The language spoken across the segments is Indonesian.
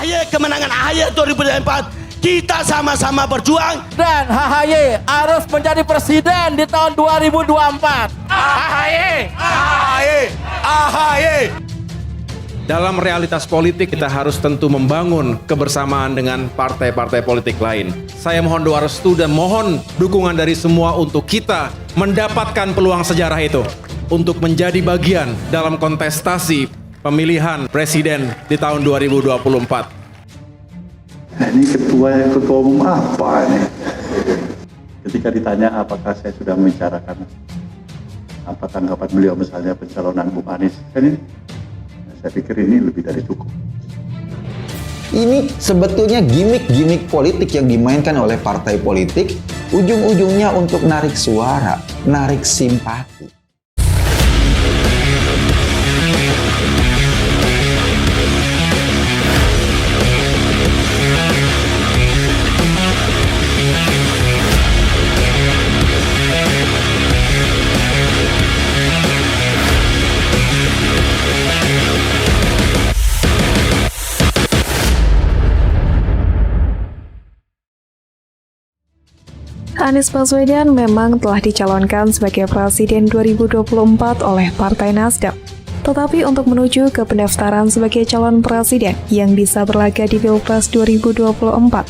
AHY, kemenangan AHY 2024, kita sama-sama berjuang. Dan AHY harus menjadi presiden di tahun 2024. AHY, AHY, AHY. Dalam realitas politik kita harus tentu membangun kebersamaan dengan partai-partai politik lain. Saya mohon doa restu dan mohon dukungan dari semua untuk kita mendapatkan peluang sejarah itu untuk menjadi bagian dalam kontestasi pemilihan presiden di tahun 2024. Ini ketua umum apa ini? Ketika ditanya apakah saya sudah membicarakan apa tanggapan beliau misalnya pencalonan Bung Anies, kan ini saya pikir ini lebih dari cukup. Ini sebetulnya gimmick-gimmick politik yang dimainkan oleh partai politik, ujung-ujungnya untuk narik suara, narik simpati. Anies Baswedan memang telah dicalonkan sebagai Presiden 2024 oleh Partai Nasdem. Tetapi untuk menuju ke pendaftaran sebagai calon presiden yang bisa berlaga di Pilpres 2024,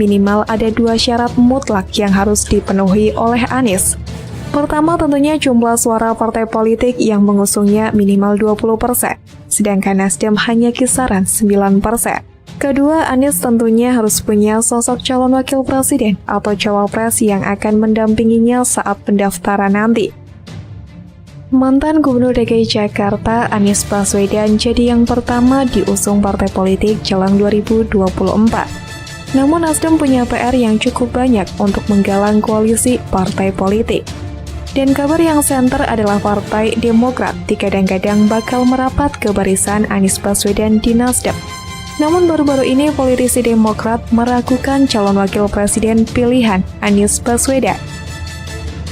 minimal ada 2 syarat mutlak yang harus dipenuhi oleh Anies. Pertama tentunya jumlah suara partai politik yang mengusungnya minimal 20%, sedangkan Nasdem hanya kisaran 9%. Kedua, Anies tentunya harus punya sosok calon wakil presiden atau cawapres yang akan mendampinginya saat pendaftaran nanti. Mantan Gubernur DKI Jakarta, Anies Baswedan jadi yang pertama diusung partai politik jelang 2024. Namun Nasdem punya PR yang cukup banyak untuk menggalang koalisi partai politik. Dan kabar yang santer adalah Partai Demokrat kadang-kadang bakal merapat ke barisan Anies Baswedan di Nasdem. Namun baru-baru ini politisi Demokrat meragukan calon wakil presiden pilihan Anies Baswedan.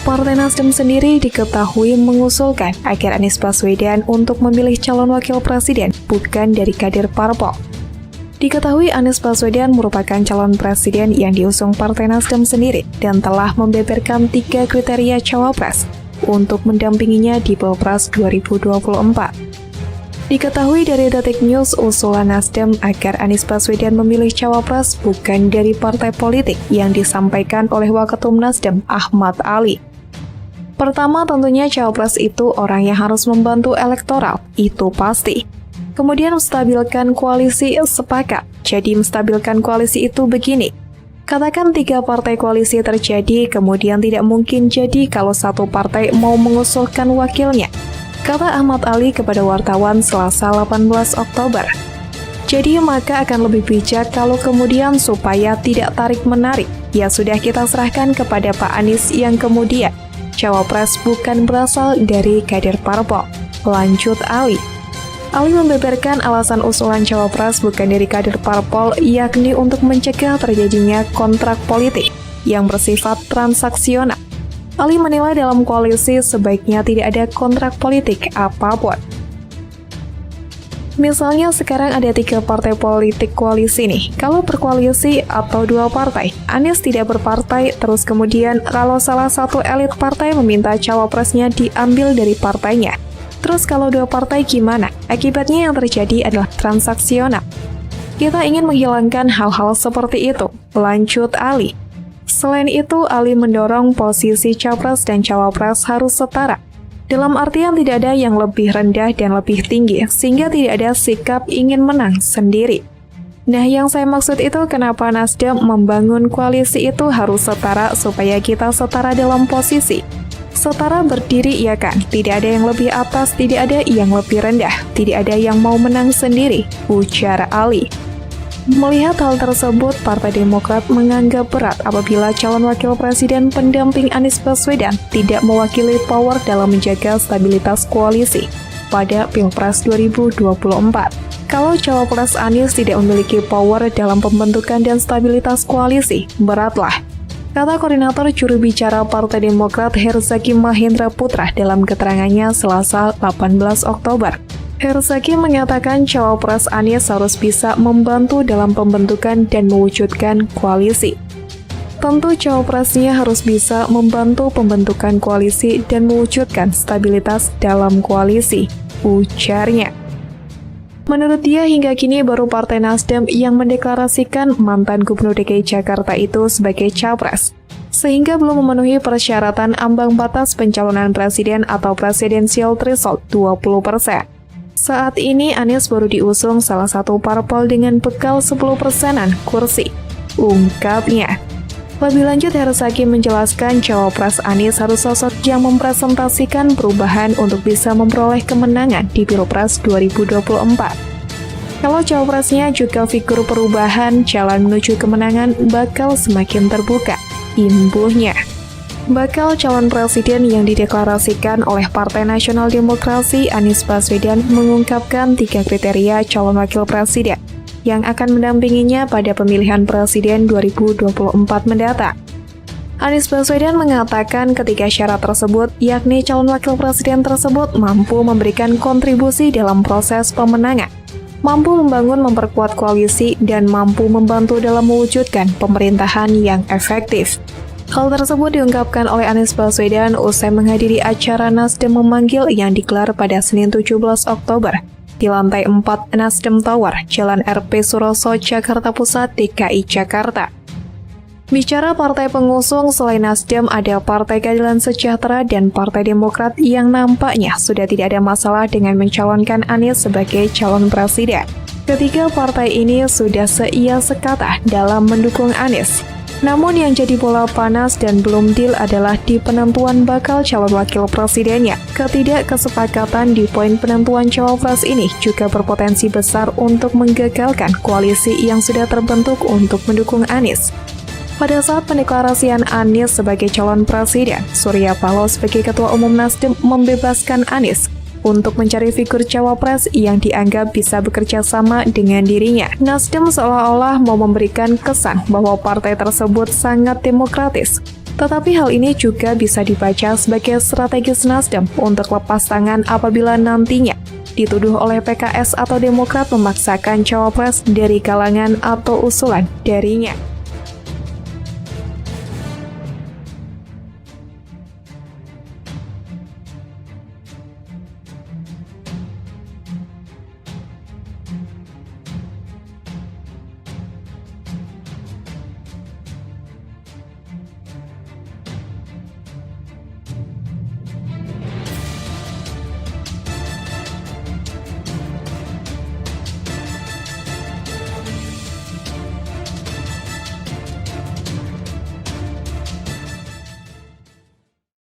Partai Nasdem sendiri diketahui mengusulkan agar Anies Baswedan untuk memilih calon wakil presiden bukan dari kader parpol. Diketahui Anies Baswedan merupakan calon presiden yang diusung Partai Nasdem sendiri dan telah membeberkan 3 kriteria cawapres untuk mendampinginya di Pilpres 2024. Diketahui dari Detik News, usulan Nasdem agar Anies Baswedan memilih cawapres bukan dari partai politik yang disampaikan oleh Waketum Nasdem Ahmad Ali. Pertama, tentunya cawapres itu orang yang harus membantu elektoral, itu pasti. Kemudian menstabilkan koalisi sepakat. Jadi menstabilkan koalisi itu begini. Katakan 3 partai koalisi terjadi, kemudian tidak mungkin jadi kalau satu partai mau mengusulkan wakilnya, kata Ahmad Ali kepada wartawan Selasa 18 Oktober. Jadi maka akan lebih bijak kalau kemudian supaya tidak tarik-menarik, ya sudah kita serahkan kepada Pak Anies yang kemudian cawapres bukan berasal dari kader parpol, lanjut Ali. Ali membeberkan alasan usulan cawapres bukan dari kader parpol yakni untuk mencegah terjadinya kontrak politik yang bersifat transaksional. Ali menilai dalam koalisi sebaiknya tidak ada kontrak politik apapun. Misalnya sekarang ada 3 partai politik koalisi nih. Kalau berkoalisi atau 2 partai, Anies tidak berpartai, terus kemudian kalau salah satu elit partai meminta cawapresnya diambil dari partainya. Terus kalau 2 partai gimana? Akibatnya yang terjadi adalah transaksional. Kita ingin menghilangkan hal-hal seperti itu, lanjut Ali. Selain itu, Ali mendorong posisi capres dan cawapres harus setara. Dalam artian tidak ada yang lebih rendah dan lebih tinggi, sehingga tidak ada sikap ingin menang sendiri. Nah, yang saya maksud itu kenapa Nasdem membangun koalisi itu harus setara supaya kita setara dalam posisi. Setara berdiri ya kan, tidak ada yang lebih atas, tidak ada yang lebih rendah, tidak ada yang mau menang sendiri, ujar Ali. Melihat hal tersebut, Partai Demokrat menganggap berat apabila calon wakil presiden pendamping Anies Baswedan tidak mewakili power dalam menjaga stabilitas koalisi pada Pilpres 2024. Kalau cawapres Anies tidak memiliki power dalam pembentukan dan stabilitas koalisi, beratlah. Kata Koordinator Juru Bicara Partai Demokrat Herzaki Mahendra Putra dalam keterangannya Selasa 18 Oktober. Herzaki mengatakan cawapres Anies harus bisa membantu dalam pembentukan dan mewujudkan koalisi. Tentu cawapresnya harus bisa membantu pembentukan koalisi dan mewujudkan stabilitas dalam koalisi, ujarnya. Menurut dia, hingga kini baru Partai Nasdem yang mendeklarasikan mantan Gubernur DKI Jakarta itu sebagai capres, sehingga belum memenuhi persyaratan ambang batas pencalonan presiden atau presidensial threshold 20%. Saat ini Anies baru diusung salah satu parpol dengan bekal 10%-an kursi, ungkapnya. Lebih lanjut, Herzaki menjelaskan cawapres Anies harus sosok yang mempresentasikan perubahan untuk bisa memperoleh kemenangan di Pilpres 2024. Kalau cawapresnya juga figur perubahan, jalan menuju kemenangan bakal semakin terbuka, imbuhnya. Bakal calon presiden yang dideklarasikan oleh Partai Nasional Demokrasi Anies Baswedan mengungkapkan 3 kriteria calon wakil presiden yang akan mendampinginya pada pemilihan presiden 2024 mendatang. Anies Baswedan mengatakan ketiga syarat tersebut, yakni calon wakil presiden tersebut mampu memberikan kontribusi dalam proses pemenangan, mampu membangun memperkuat koalisi, dan mampu membantu dalam mewujudkan pemerintahan yang efektif. Hal tersebut diungkapkan oleh Anies Baswedan usai menghadiri acara Nasdem Memanggil yang digelar pada Senin 17 Oktober di lantai 4 Nasdem Tower, Jalan RP Suroso, Jakarta Pusat, DKI Jakarta. Bicara partai pengusung, selain Nasdem ada Partai Keadilan Sejahtera dan Partai Demokrat yang nampaknya sudah tidak ada masalah dengan mencalonkan Anies sebagai calon presiden. Ketiga partai ini sudah seia sekata dalam mendukung Anies. Namun yang jadi bola panas dan belum deal adalah di penentuan bakal calon wakil presidennya. Ketidakkesepakatan di poin penentuan cawapres ini juga berpotensi besar untuk menggagalkan koalisi yang sudah terbentuk untuk mendukung Anies. Pada saat pendeklarasian Anies sebagai calon presiden, Surya Paloh sebagai Ketua Umum Nasdem membebaskan Anies untuk mencari figur cawapres yang dianggap bisa bekerja sama dengan dirinya. Nasdem seolah-olah mau memberikan kesan bahwa partai tersebut sangat demokratis. Tetapi hal ini juga bisa dibaca sebagai strategis Nasdem untuk lepas tangan apabila nantinya dituduh oleh PKS atau Demokrat memaksakan cawapres dari kalangan atau usulan darinya.